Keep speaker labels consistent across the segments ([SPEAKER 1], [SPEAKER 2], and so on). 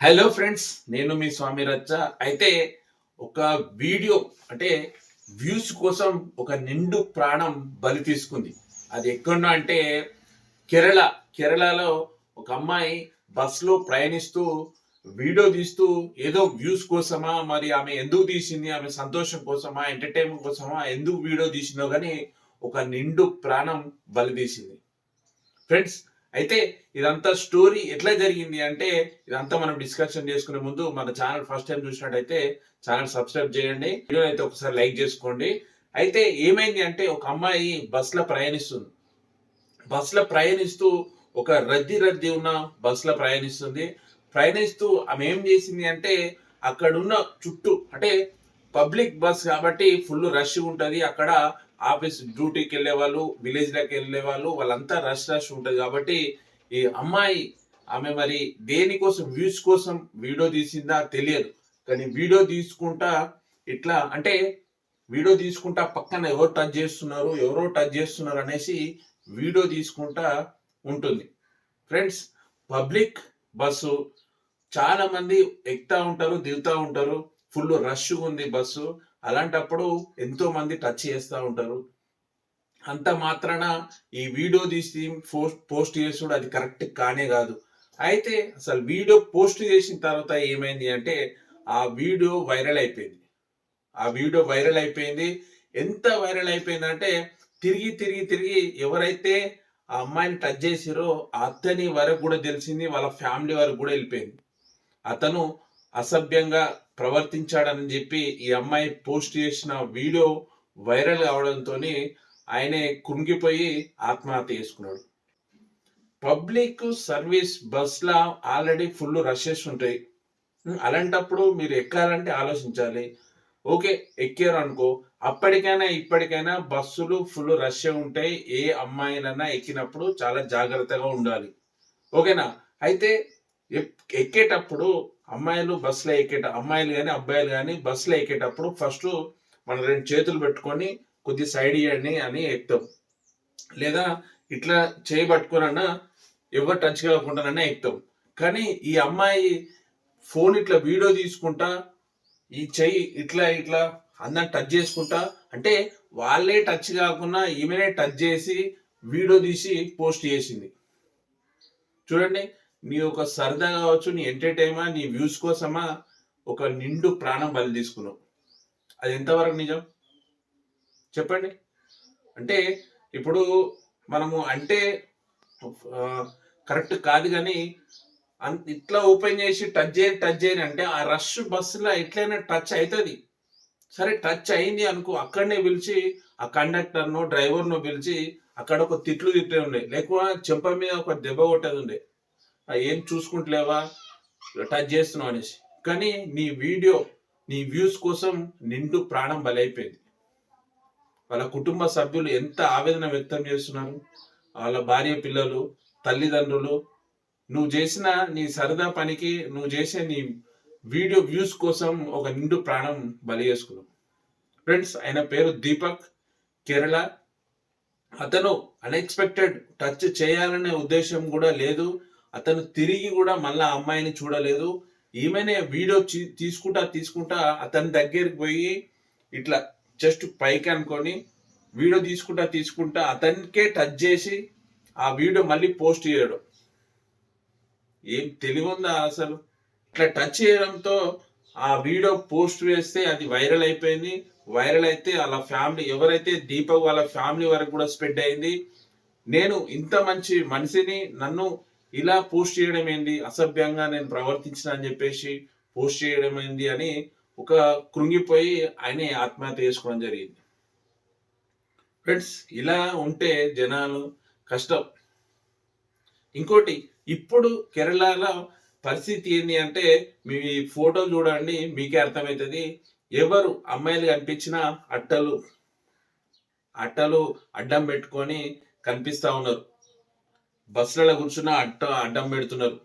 [SPEAKER 1] Hello friends, నేను మీ స్వామి రచ్చ. అయితే ఒక వీడియో అంటే వ్యూస్ కోసం ఒక నిండు ప్రాణం బలి తీసుకుంది. అది ఎక్కడో అంటే కేరళ. కేరళలో ఒక అమ్మాయి బస్సులో ప్రయాణిస్తూ వీడియో తీస్తూ ఏదో వ్యూస్ కోసమా, మరి ఆమె ఎందుకు తీసింది, ఆమె సంతోషం కోసమా, ఎంటర్టైన్మెంట్ కోసమా, ఎందుకు వీడియో తీసిందో కానీ ఒక నిండు ప్రాణం బలి తీసింది. ఫ్రెండ్స్, అయితే ఇదంతా స్టోరీ ఎట్లా జరిగింది అంటే ఇదంతా మనం డిస్కషన్ చేసుకునే ముందు మన ఛానల్ ఫస్ట్ టైం చూసినట్టయితే ఛానల్ సబ్స్క్రైబ్ చేయండి, వీడియో అయితే ఒకసారి లైక్ చేసుకోండి. అయితే ఏమైంది అంటే ఒక అమ్మాయి బస్సులో ప్రయాణిస్తుంది. బస్సులో ప్రయాణిస్తూ ఒక రద్దీ ఉన్న బస్సులో ప్రయాణిస్తుంది. ప్రయాణిస్తూ ఆమె ఏం చేసింది అంటే అక్కడున్న చుట్టూ అంటే పబ్లిక్ బస్ కాబట్టి ఫుల్ రష్ ఉంటుంది. అక్కడ ఆఫీస్ డ్యూటీకి వెళ్ళే వాళ్ళు, విలేజ్లోకి వెళ్ళే వాళ్ళు, వాళ్ళంతా రష్ ఉంటుంది కాబట్టి ఈ అమ్మాయి ఆమె మరి దేనికోసం వ్యూస్ కోసం వీడియో తీసిందా తెలియదు. కానీ వీడియో తీసుకుంటా ఇట్లా అంటే వీడియో తీసుకుంటా పక్కన ఎవరు టచ్ చేస్తున్నారు అనేసి వీడియో తీసుకుంటా ఉంటుంది. ఫ్రెండ్స్, పబ్లిక్ బస్సు చాలా మంది ఎక్కుతా ఉంటారు, దిగుతూ ఉంటారు, ఫుల్ రష్ ఉంది బస్సు. అలాంటప్పుడు ఎంతో మంది టచ్ చేస్తూ ఉంటారు. అంత మాత్రాన ఈ వీడియో తీసి పోస్ట్ చేసుడు అది కరెక్ట్ కానే కాదు. అయితే అసలు వీడియో పోస్ట్ చేసిన తర్వాత ఏమైంది అంటే ఆ వీడియో వైరల్ అయిపోయింది. ఎంత వైరల్ అయిపోయిందంటే తిరిగి ఎవరైతే ఆ అమ్మాయిని టచ్ చేసిరో అతని వరకు కూడా తెలిసింది, వాళ్ళ ఫ్యామిలీ వరకు కూడా వెళ్ళిపోయింది. అతను అసభ్యంగా ప్రవర్తించాడని చెప్పి ఈ అమ్మాయి పోస్ట్ చేసిన వీడియో వైరల్ కావడంతో ఆయనే కుంగిపోయి ఆత్మహత్య చేసుకున్నాడు. పబ్లిక్ సర్వీస్ బస్లా ఆల్రెడీ ఫుల్ రషెస్ ఉంటాయి. అలాంటప్పుడు మీరు ఎక్కాలంటే ఆలోచించాలి. ఓకే, ఎక్కారు అనుకో, అప్పటికైనా ఇప్పటికైనా బస్సులు ఫుల్ రష్ ఉంటాయి. ఏ అమ్మాయిలన్నా ఎక్కినప్పుడు చాలా జాగ్రత్తగా ఉండాలి. ఓకేనా? అయితే ఎక్కేటప్పుడు అమ్మాయిలు కానీ అబ్బాయిలు కానీ బస్సులో ఎక్కేటప్పుడు ఫస్ట్ మనం రెండు చేతులు పెట్టుకొని కొద్ది సైడ్ ఇవ్వండి అని ఎక్కుతాం. లేదా ఇట్లా చేయి పట్టుకున్నా ఎవరు టచ్ కాకుండానన్నా ఎక్కుతాం. కానీ ఈ అమ్మాయి ఫోన్ ఇట్లా వీడియో తీసుకుంటా ఈ చెయ్యి ఇట్లా అందరిని టచ్ చేసుకుంటా అంటే వాళ్ళే టచ్ కాకుండా ఈమెనే టచ్ చేసి వీడియో తీసి పోస్ట్ చేసింది. చూడండి, నీ ఒక సరదా కావచ్చు, నీ ఎంటర్టైన్మెంట్, నీ వ్యూస్ కోసమా ఒక నిండు ప్రాణం బలి తీసుకున్నావు. అది ఎంతవరకు నిజం చెప్పండి? అంటే ఇప్పుడు మనము అంటే కరెక్ట్ కాదు, కానీ ఇట్లా ఓపెన్ చేసి టచ్ చేయని అంటే ఆ రష్ బస్సులో ఎట్లయినా టచ్ అవుతుంది. సరే, టచ్ అయింది అనుకో, అక్కడనే పిలిచి ఆ కండక్టర్ను డ్రైవర్ను పిలిచి అక్కడ ఒక తిట్టే ఉండే, లేకపోతే చెంప మీద ఒక దెబ్బ కొట్టేది ఉండే, ఏం చూసుకుంటలేవా టచ్ చేస్తున్నావు అనేసి. కానీ నీ వ్యూస్ కోసం నిండు ప్రాణం బలైపోయింది. వాళ్ళ కుటుంబ సభ్యులు ఎంత ఆవేదన వ్యక్తం చేస్తున్నారు, వాళ్ళ భార్య, పిల్లలు, తల్లిదండ్రులు. నువ్వు చేసిన నీ సరదా పనికి, నువ్వు చేసే నీ వీడియో వ్యూస్ కోసం ఒక నిండు ప్రాణం బలి చేసుకున్నావు. ఫ్రెండ్స్, ఆయన పేరు దీపక్, కేరళ. అతను అన్ఎక్స్పెక్టెడ్ టచ్ చేయాలనే ఉద్దేశం కూడా లేదు. అతను తిరిగి కూడా మళ్ళా అమ్మాయిని చూడలేదు. ఈమెనే వీడియో తీసుకుంటా అతని దగ్గరికి పోయి ఇట్లా జస్ట్ పైకి అనుకొని వీడియో తీసుకుంటా అతనికే టచ్ చేసి ఆ వీడియో మళ్ళీ పోస్ట్ చేయడం. ఏం తెలివిందా అసలు? ఇట్లా టచ్ చేయడంతో ఆ వీడియో పోస్ట్ వేస్తే అది వైరల్ అయిపోయింది. వైరల్ అయితే వాళ్ళ ఫ్యామిలీ, ఎవరైతే దీపక్ వాళ్ళ ఫ్యామిలీ వరకు కూడా స్ప్రెడ్ అయింది. నేను ఇంత మంచి మనిషిని నన్ను ఇలా పోస్ట్ చేయడం ఏంది, అసభ్యంగా నేను ప్రవర్తించిన అని చెప్పేసి పోస్ట్ చేయడం ఏంది అని ఒక కృంగిపోయి ఆయనే ఆత్మహత్య చేసుకోవడం జరిగింది. ఫ్రెండ్స్, ఇలా ఉంటే జనాలు కష్టం. ఇంకోటి, ఇప్పుడు కేరళలో పరిస్థితి ఏంటి అంటే మీ ఫోటో చూడండి, మీకే అర్థమవుతుంది. ఎవరు అమ్మాయిలు కనిపించినా అట్టలు అడ్డం పెట్టుకొని కనిపిస్తా ఉన్నారు. బస్సులలో కూర్చున్న అడ్డం పెడుతున్నారు.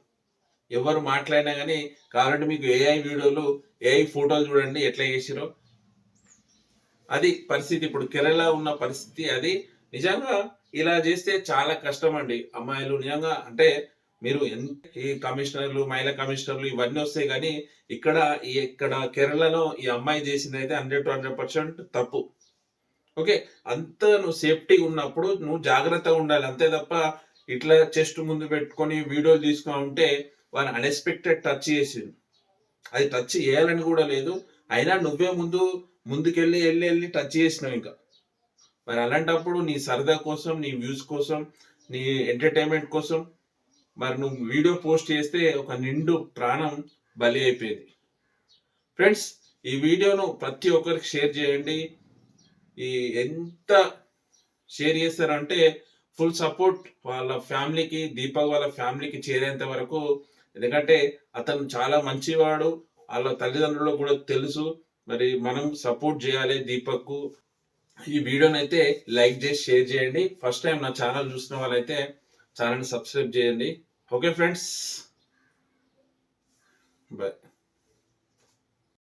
[SPEAKER 1] ఎవరు మాట్లాడినా కానీ కావాలంటే మీకు ఏఐ ఫోటోలు చూడండి ఎట్లా చేసిరో. అది పరిస్థితి, ఇప్పుడు కేరళ ఉన్న పరిస్థితి అది. నిజంగా ఇలా చేస్తే చాలా కష్టం అండి. అమ్మాయిలు నిజంగా అంటే మీరు ఈ కమిషనర్లు, మహిళా కమిషనర్లు ఇవన్నీ వస్తాయి కానీ ఇక్కడ కేరళలో ఈ అమ్మాయి చేసింది అయితే 100% తప్పు. ఓకే. అంత నువ్వు సేఫ్టీగా ఉన్నప్పుడు నువ్వు జాగ్రత్తగా ఉండాలి. అంతే తప్ప ఇట్లా చెస్ట్ ముందు పెట్టుకొని వీడియోలు తీసుకొని ఉంటే వాడు అన్ఎక్స్పెక్టెడ్ టచ్ చేసిండు. అది టచ్ చేయాలని కూడా లేదు. అయినా నువ్వే ముందుకెళ్ళి టచ్ చేసినావు ఇంకా. మరి అలాంటప్పుడు నీ సరదా కోసం, నీ వ్యూస్ కోసం, నీ ఎంటర్టైన్మెంట్ కోసం మరి నువ్వు వీడియో పోస్ట్ చేస్తే ఒక నిండు ప్రాణం బలి అయిపోయేది. ఫ్రెండ్స్, ఈ వీడియోను ప్రతి ఒక్కరికి షేర్ చేయండి. ఎంత షేర్ చేస్తారంటే ఫుల్ సపోర్ట్ వాళ్ళ ఫ్యామిలీకి, దీపక్ వాళ్ళ ఫ్యామిలీకి చేరేంత వరకు. ఎందుకంటే అతను చాలా మంచివాడు, వాళ్ళ తల్లిదండ్రులకు కూడా తెలుసు. మరి మనం సపోర్ట్ చేయాలి దీపక్. ఈ వీడియోని అయితే లైక్ చేసి షేర్ చేయండి. ఫస్ట్ టైం నా ఛానల్ చూసిన వాళ్ళైతే ఛానల్ సబ్స్క్రైబ్ చేయండి. Okay friends, bye.